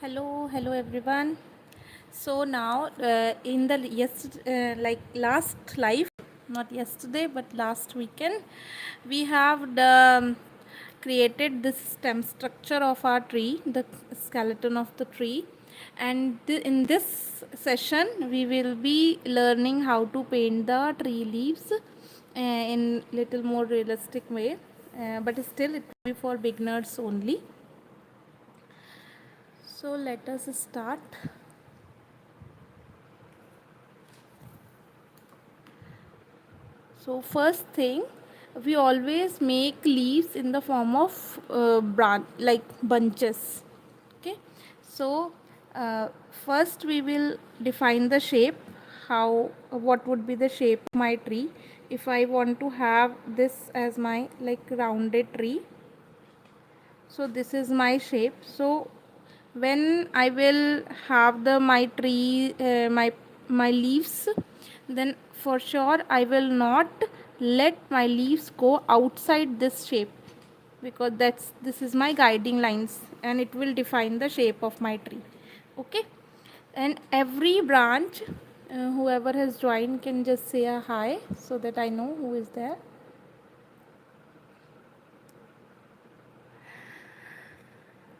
Hello everyone. So now in the like last live, not yesterday but last weekend, we have created this stem structure of our tree, the skeleton of the tree, and in this session we will be learning how to paint the tree leaves in little more realistic way, but still it will be for beginners only. So let us start. So first thing, we always make leaves in the form of branch, like bunches. Okay. So first we will define the shape. What would be the shape of my tree? If I want to have this as my like rounded tree, so this is my shape. So when I will have the my tree my leaves, then for sure I will not let my leaves go outside this shape, because this is my guiding lines and it will define the shape of my tree. Okay. And every branch, whoever has joined can just say a hi so that I know who is there.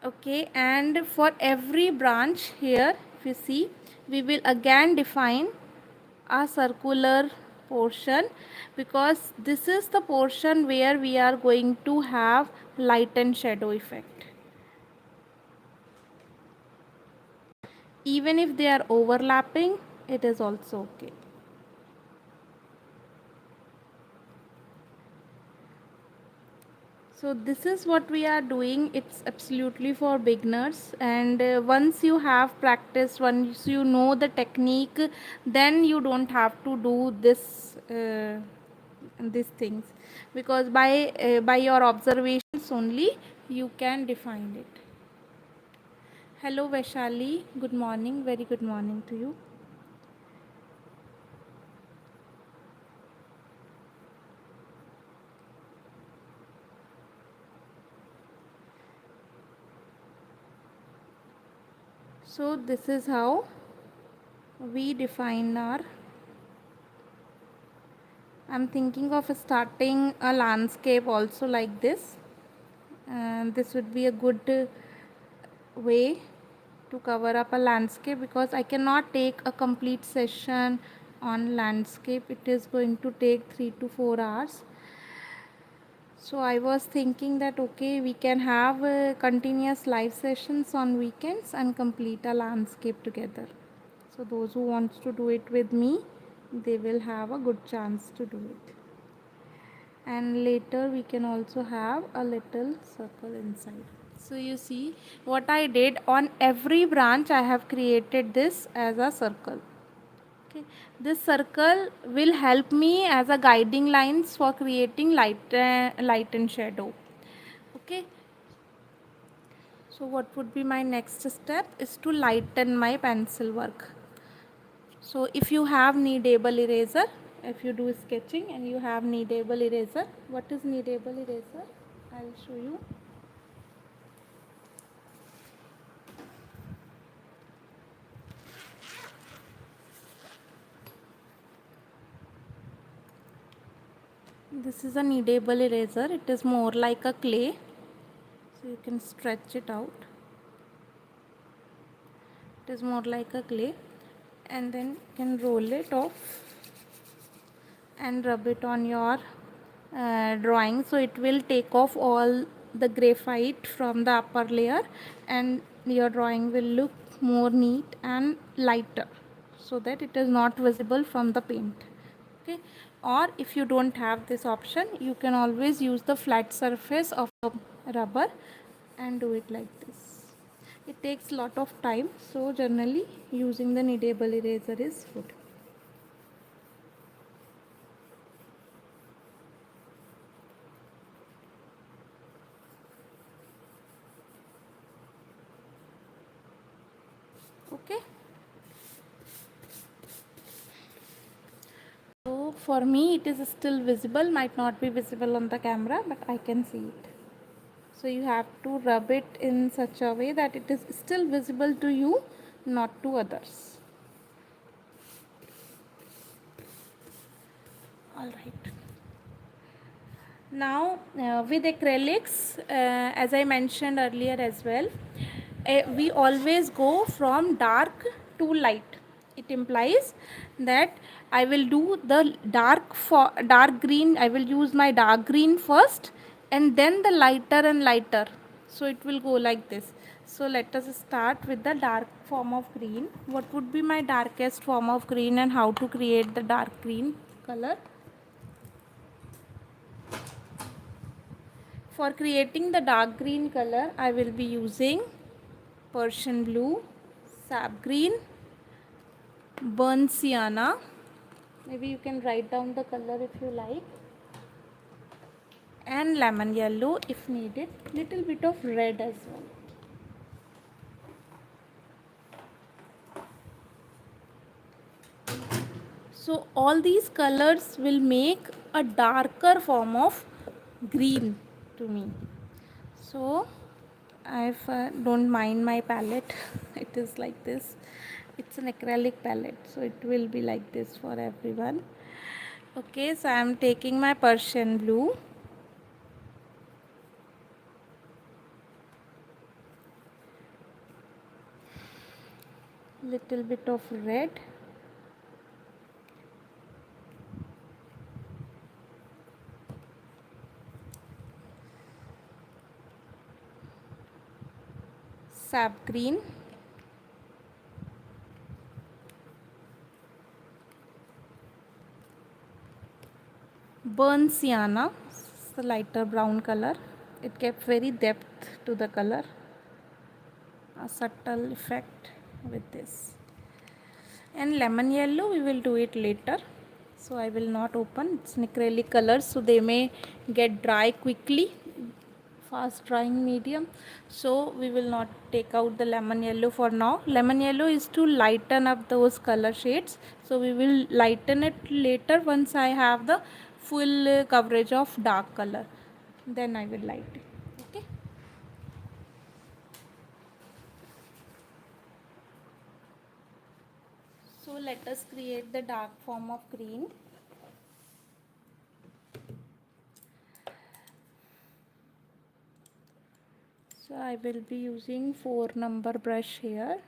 Okay, and for every branch here, if you see, we will again define a circular portion, because this is the portion where we are going to have light and shadow effect. Even if they are overlapping, it is also okay. So this is what we are doing. It's absolutely for beginners, and once you have practiced, once you know the technique, then you don't have to do these things, because by your observations only you can define it. Hello Vaishali, good morning, very good morning to you. So this is how we define our. I'm thinking of starting a landscape also like this, and this would be a good way to cover up a landscape, because I cannot take a complete session on landscape. It is going to take 3 to 4 hours. So I was thinking that okay, we can have continuous live sessions on weekends and complete a landscape together. So those who wants to do it with me, they will have a good chance to do it. And later we can also have a little circle inside. So you see what I did, on every branch I have created this as a circle. Okay. This circle will help me as a guiding lines for creating light and shadow. Okay. So what would be my next step is to lighten my pencil work. So if you have kneadable eraser, if you do sketching and you have kneadable eraser, what is kneadable eraser? I'll show you. This is a kneadable eraser. It is more like a clay, so you can stretch it out. It is more like a clay, and then you can roll it off and rub it on your drawing, so it will take off all the graphite from the upper layer and your drawing will look more neat and lighter, so that it is not visible from the paint. Okay. Or if you don't have this option, you can always use the flat surface of a rubber and do it like this. It takes lot of time, so generally using the kneadable eraser is good. Okay. So for me it is still visible, might not be visible on the camera, but I can see it. So you have to rub it in such a way that it is still visible to you, not to others. All right. Now with acrylics, as I mentioned earlier as well, we always go from dark to light. It implies that I will do the dark green. I will use my dark green first and then the lighter and lighter. So it will go like this. So let us start with the dark form of green. What would be my darkest form of green and how to create the dark green color? For creating the dark green color, I will be using Persian blue, sap green, burnt sienna. Maybe you can write down the color if you like. And lemon yellow if needed. Little bit of red as well. So all these colors will make a darker form of green to me. So I don't mind my palette. It is like this. It's an acrylic palette, so it will be like this for everyone. Okay, so I am taking my Persian blue. Little bit of red. Sap green. Burnt sienna. It's a lighter brown color. It gave very depth to the color. A subtle effect with this. And lemon yellow, we will do it later. So I will not open. It's an acrylic color, so they may get dry quickly. Fast drying medium, so we will not take out the lemon yellow for now. Lemon yellow is to lighten up those color shades, so we will lighten it later once I have the full coverage of dark color, then I will light it. Okay, so let us create the dark form of green. So I will be using 4 number brush here.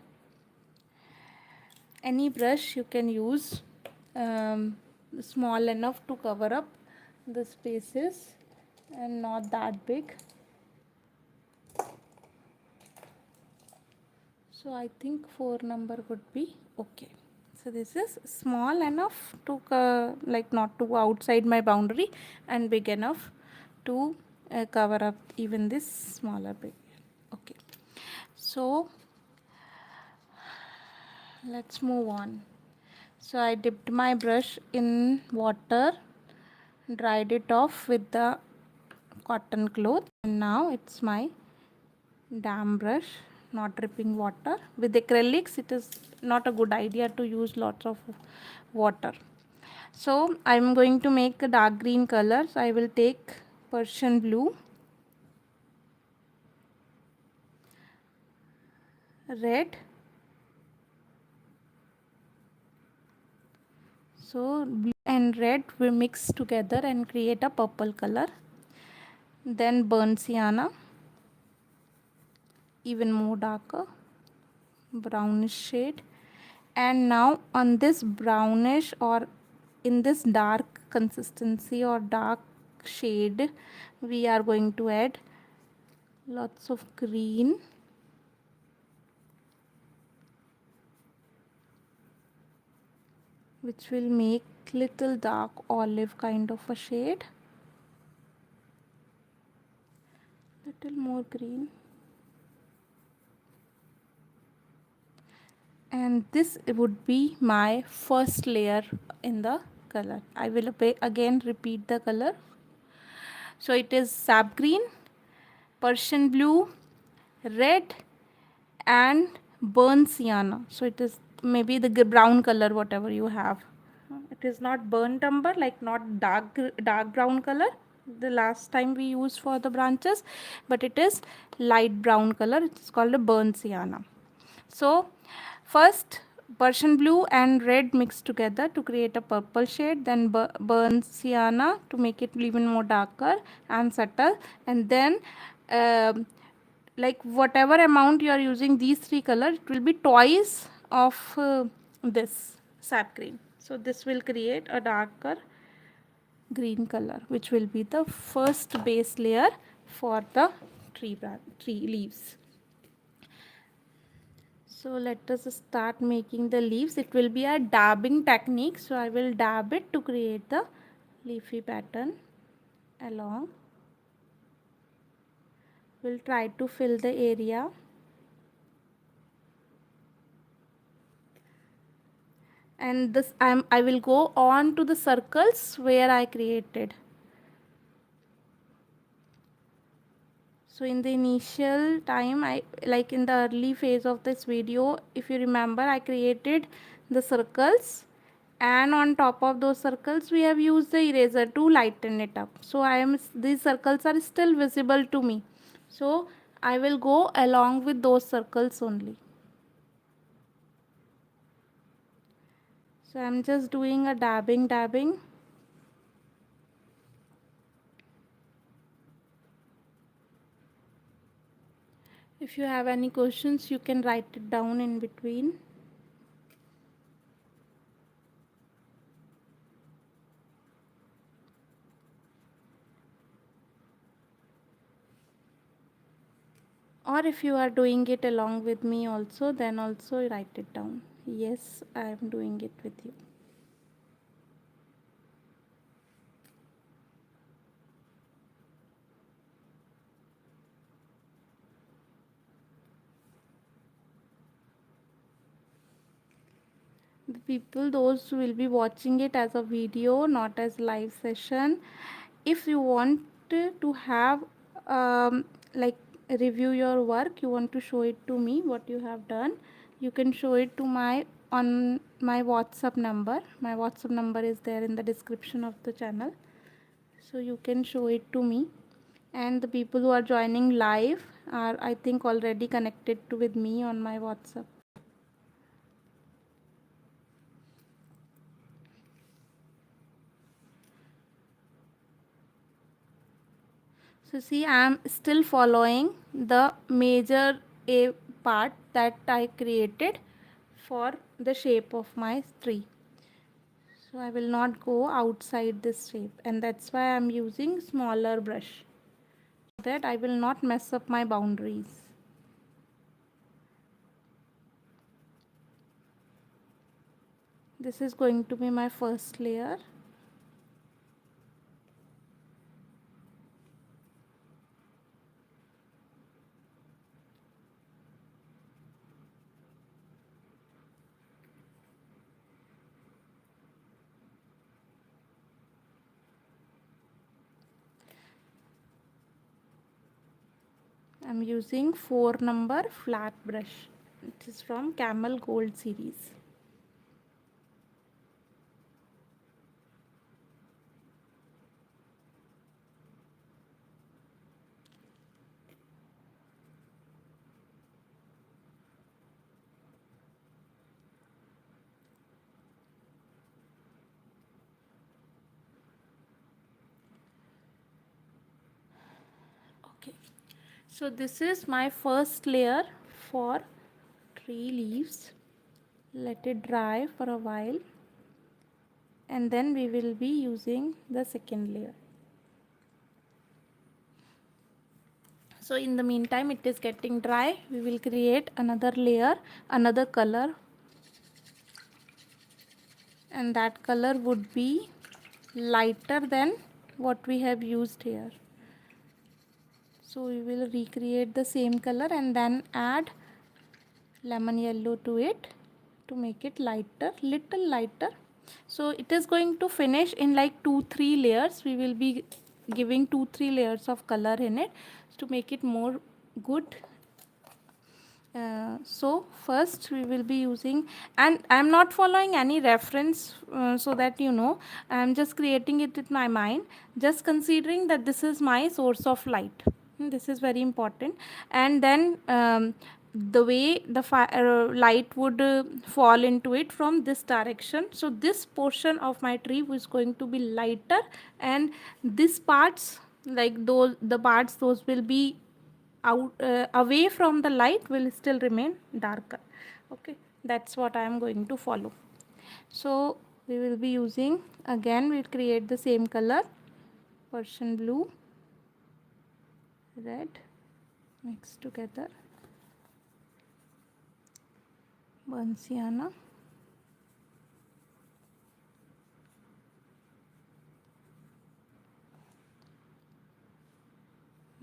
Any brush you can use, small enough to cover up the spaces and not that big. So I think 4 number would be okay. So this is small enough to like not to go outside my boundary and big enough to cover up even this smaller bit. Okay, so let's move on. So I dipped my brush in water, dried it off with the cotton cloth, and now it's my damp brush, not dripping water. With acrylics it is not a good idea to use lots of water. So I am going to make a dark green color. So I will take Persian blue, red, so blue and red will mix together and create a purple color. Then burnt sienna, even more darker, brownish shade. And now on this brownish or in this dark consistency or dark shade, we are going to add lots of green, which will make little dark olive kind of a shade. Little more green. And this would be my first layer in the color. I will again repeat the color. So it is sap green, Persian blue, red and burnt sienna. So it is maybe the brown color, whatever you have. It is not burnt umber, like not dark brown color. the last time we used for the branches, but it is light brown color. It's called a burnt sienna. So first Persian blue and red mixed together to create a purple shade, then burnt sienna to make it even more darker and subtle, and then like whatever amount you are using these three colors, it will be twice of this sap green. So this will create a darker green color, which will be the first base layer for the tree leaves. So let us start making the leaves. It will be a dabbing technique. So I will dab it to create the leafy pattern along. We'll try to fill the area. And this I will go on to the circles where I created. So in the initial time, like in the early phase of this video, if you remember, I created the circles, and on top of those circles we have used the eraser to lighten it up. So these circles are still visible to me. So I will go along with those circles only. So I'm just doing a dabbing. If you have any questions, you can write it down in between. Or if you are doing it along with me also, then also write it down. Yes, I am doing it with you. The people, those who will be watching it as a video, not as live session, if you want to have like review your work, you want to show it to me what you have done, you can show it to on my WhatsApp number. My WhatsApp number is there in the description of the channel, so you can show it to me. And the people who are joining live are, I think, already connected with me on my WhatsApp. So see, I am still following the major A part that I created for the shape of my tree. So I will not go outside this shape, and that's why I am using smaller brush, so that I will not mess up my boundaries. This is going to be my first layer. I'm using 4 number flat brush. It is from Camel Gold series. Okay, so this is my first layer for tree leaves. Let it dry for a while, and then we will be using the second layer. So in the meantime, it is getting dry. We will create another layer, another color, and that color would be lighter than what we have used here. So we will recreate the same color and then add lemon yellow to it to make it lighter, little lighter. So it is going to finish in like 2-3 layers. We will be giving 2-3 layers of color in it to make it more good So first we will be using, and I'm not following any reference, so that you know, I'm just creating it in my mind, just considering that this is my source of light. This is very important. And then the way the light would fall into it from this direction, so this portion of my tree is going to be lighter, and this parts, like those, the parts those will be out away from the light, will still remain darker. Okay, that's what I am going to follow. So we will be using, again we'll create the same color, Persian blue, red, mix together, burnt sienna,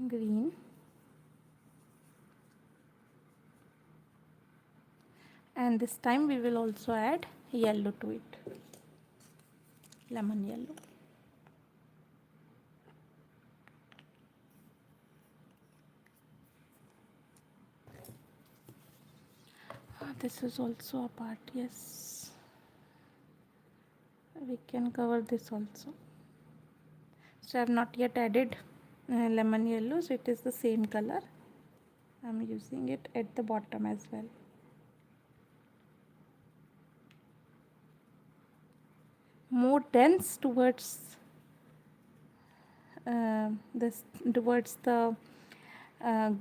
green, and this time we will also add yellow to it, lemon yellow. This is also a part, yes, we can cover this also. So I have not yet added lemon yellow, so it is the same color. I am using it at the bottom as well. More dense towards this, towards the uh,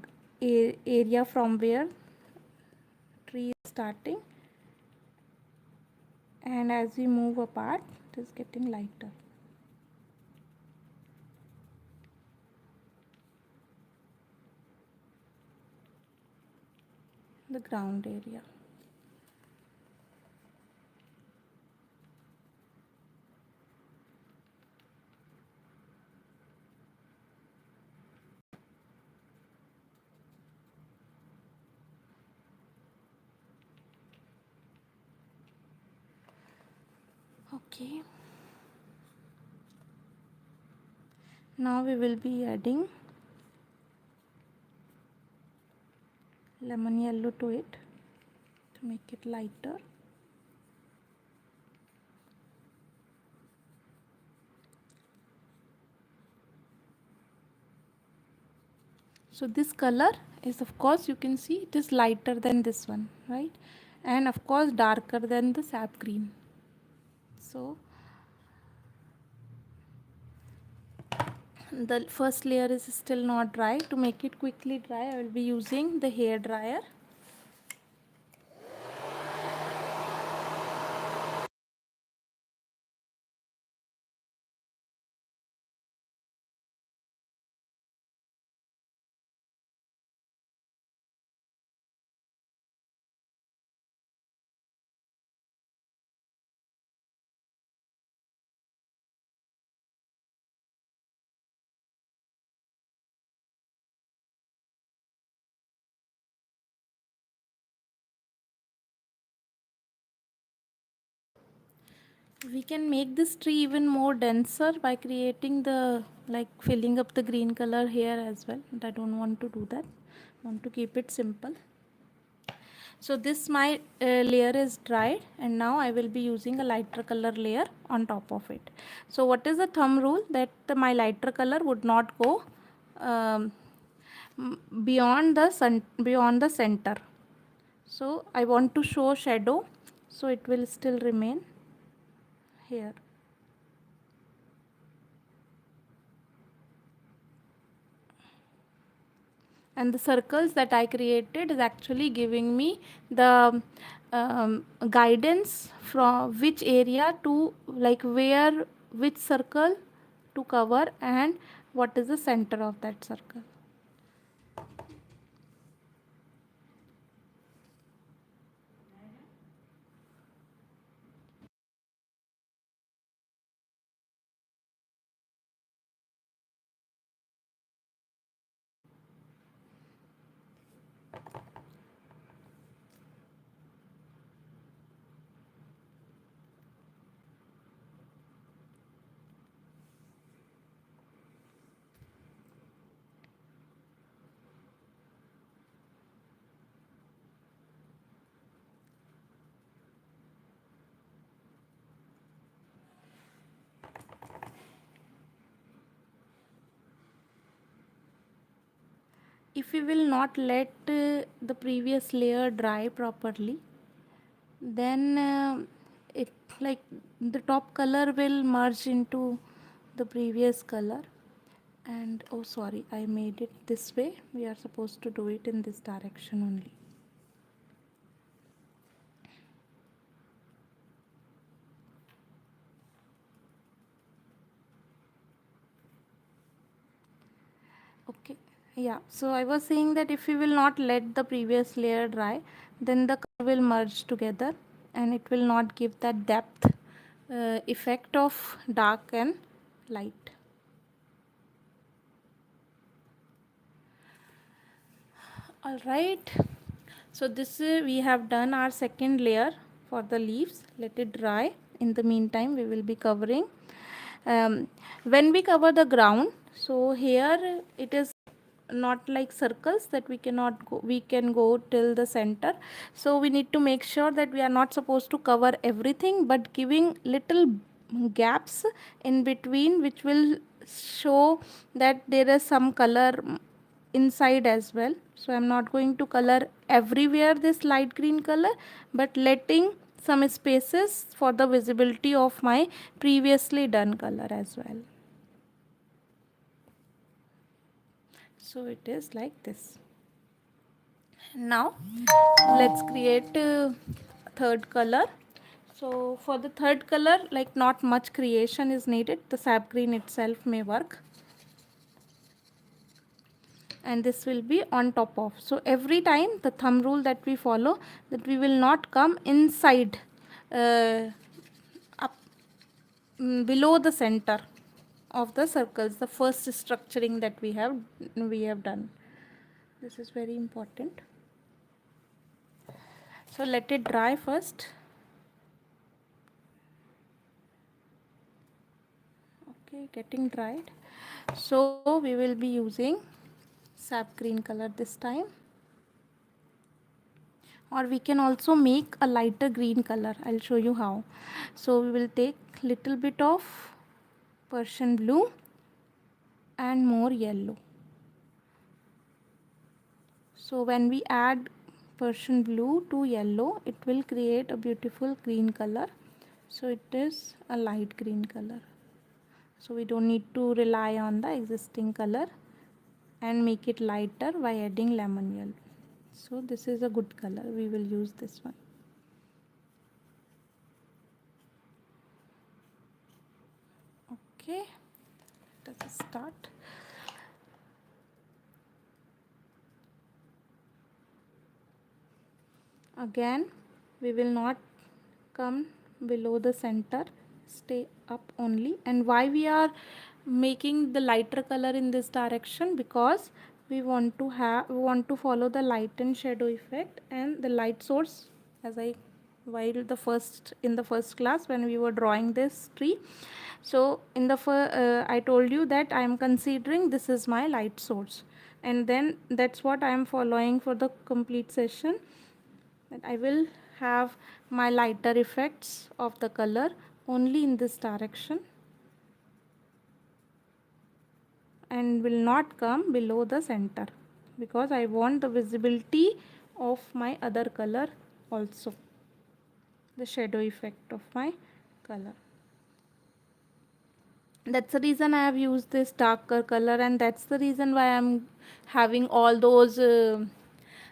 area from where tree is starting, and as we move apart, it is getting lighter. The ground area. Okay. Now we will be adding lemon yellow to it to make it lighter. So this color is, of course, you can see it is lighter than this one, right? And of course darker than the sap green. So the first layer is still not dry. To make it quickly dry, I will be using the hair dryer. We can make this tree even more denser by creating the, like filling up the green color here as well, but I don't want to do that. I want to keep it simple. So this my layer is dried, and now I will be using a lighter color layer on top of it. So what is the thumb rule? That my lighter color would not go um, beyond the beyond the center. So I want to show shadow, so it will still remain here. And the circles that I created is actually giving me the guidance from which area to, like where, which circle to cover, and what is the center of that circle. if we will not let the previous layer dry properly, then it like the top color will merge into the previous color. And oh sorry, I made it this way. We are supposed to do it in this direction only. Okay, yeah, so I was saying that if we will not let the previous layer dry, then the color will merge together and it will not give that depth effect of dark and light. All right, so this we have done our second layer for the leaves. Let it dry. In the meantime, we will be covering. When we cover the ground, so here it is not like circles that we cannot go, we can go till the center. So we need to make sure that we are not supposed to cover everything, but giving little gaps in between, which will show that there is some color inside as well. So I'm not going to color everywhere this light green color, but letting some spaces for the visibility of my previously done color as well. So it is like this. Now let's create third color. So for the third color, like not much creation is needed. The sap green itself may work. And this will be on top of. So every time the thumb rule that we follow, that we will not come inside up below the center of the circles, the first structuring that we have done. This is very important. So let it dry first. Okay, getting dried. So we will be using sap green color this time, or we can also make a lighter green color. I'll show you how. So we will take little bit of Persian blue and more yellow. So when we add Persian blue to yellow, it will create a beautiful green color. So it is a light green color. So we don't need to rely on the existing color and make it lighter by adding lemon yellow. So this is a good color. We will use this one. Okay, let us start. Again, we will not come below the center, stay up only. And why we are making the lighter color in this direction? Because we want to follow the light and shadow effect and the light source, as I while in the first class when we were drawing this tree. So in the I told you that I am considering this is my light source, and then that's what I am following for the complete session, that I will have my lighter effects of the color only in this direction and will not come below the center, because I want the visibility of my other color also, the shadow effect of my color. That's the reason I have used this darker color, and that's the reason why I'm having all those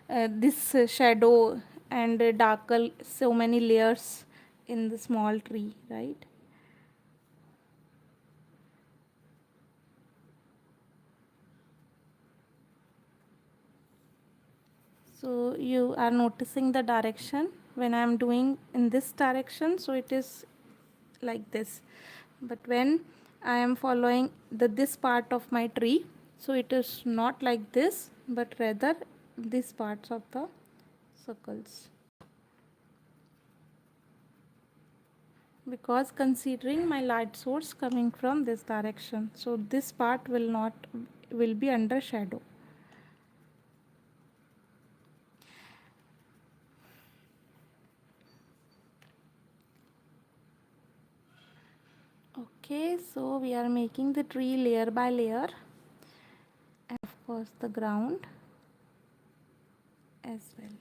this shadow and darker, so many layers in the small tree, right? So you are noticing the direction when I am doing in this direction, so it is like this. But when I am following this part of my tree, so it is not like this, but rather these parts of the circles. Because considering my light source coming from this direction, so this part will be under shadow. Okay, so we are making the tree layer by layer, and of course the ground. as well.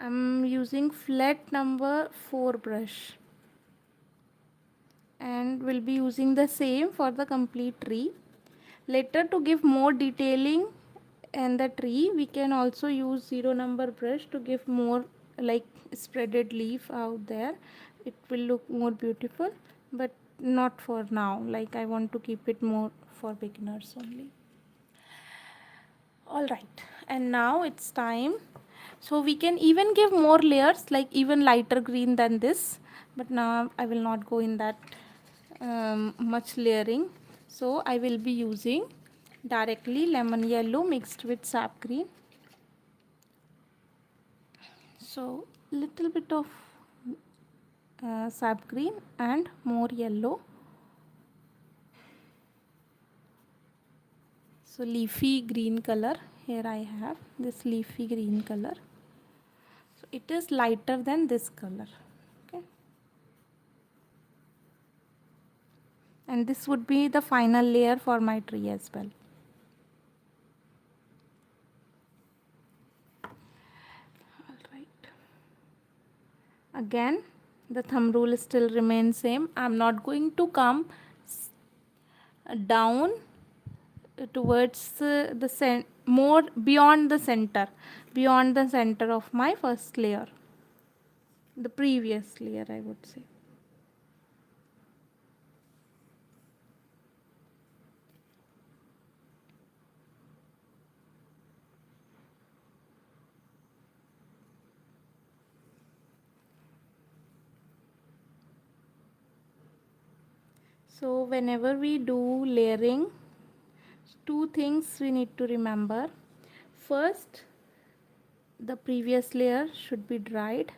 I'm using flat number 4 brush, and will be using the same for the complete tree. Later, to give more detailing in the tree, we can also use 0 number brush to give more like spreaded leaf out there. It will look more beautiful, but not for now. Like, I want to keep it more for beginners only. All right, and now it's time. So we can even give more layers, like even lighter green than this, but now I will not go in that much layering. So I will be using directly lemon yellow mixed with sap green. So little bit of sap green and more yellow. So leafy green color, here I have this leafy green color. So it is lighter than this color. Okay. And this would be the final layer for my tree as well. All right. Again, the thumb rule still remains same. I'm not going to come down towards the more beyond the center of my first layer, the previous layer, I would say. So whenever we do layering, two things we need to remember. First, the previous layer should be dried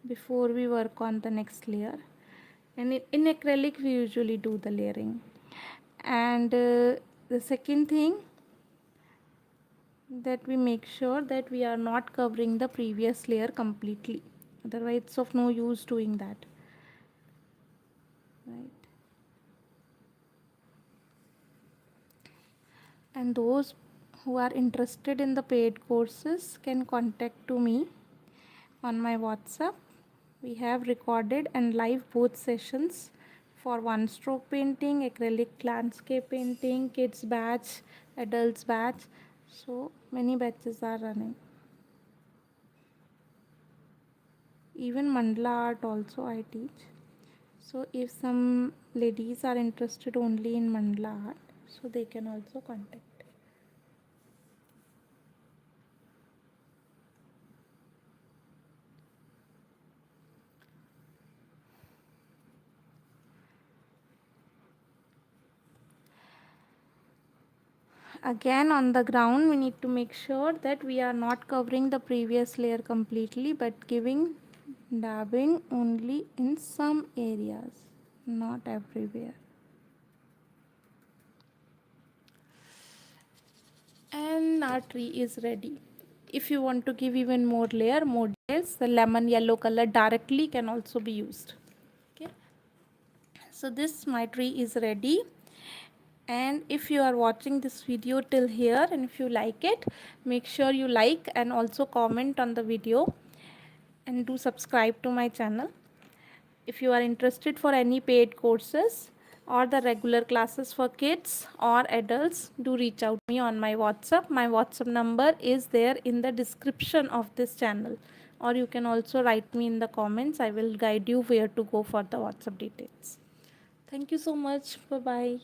before we work on the next layer. And in acrylic, we usually do the layering. And the second thing, that we make sure that we are not covering the previous layer completely. Otherwise, it's of no use doing that. Right. And those who are interested in the paid courses can contact to me on my WhatsApp. We have recorded and live both sessions for one stroke painting, acrylic landscape painting, kids batch, adults batch. So many batches are running. Even mandala art also I teach. So if some ladies are interested only in mandala art, so they can also contact. Again, on the ground, we need to make sure that we are not covering the previous layer completely, but giving dabbing only in some areas, not everywhere. And our tree is ready. If you want to give even more layer, more details, the lemon yellow color directly can also be used. Okay. So this my tree is ready. And if you are watching this video till here, and if you like it, make sure you like and also comment on the video, and do subscribe to my channel. If you are interested for any paid courses or the regular classes for kids or adults, do reach out to me on my WhatsApp. My WhatsApp number is there in the description of this channel, or you can also write me in the comments. I will guide you where to go for the WhatsApp details. Thank you so much. Bye bye.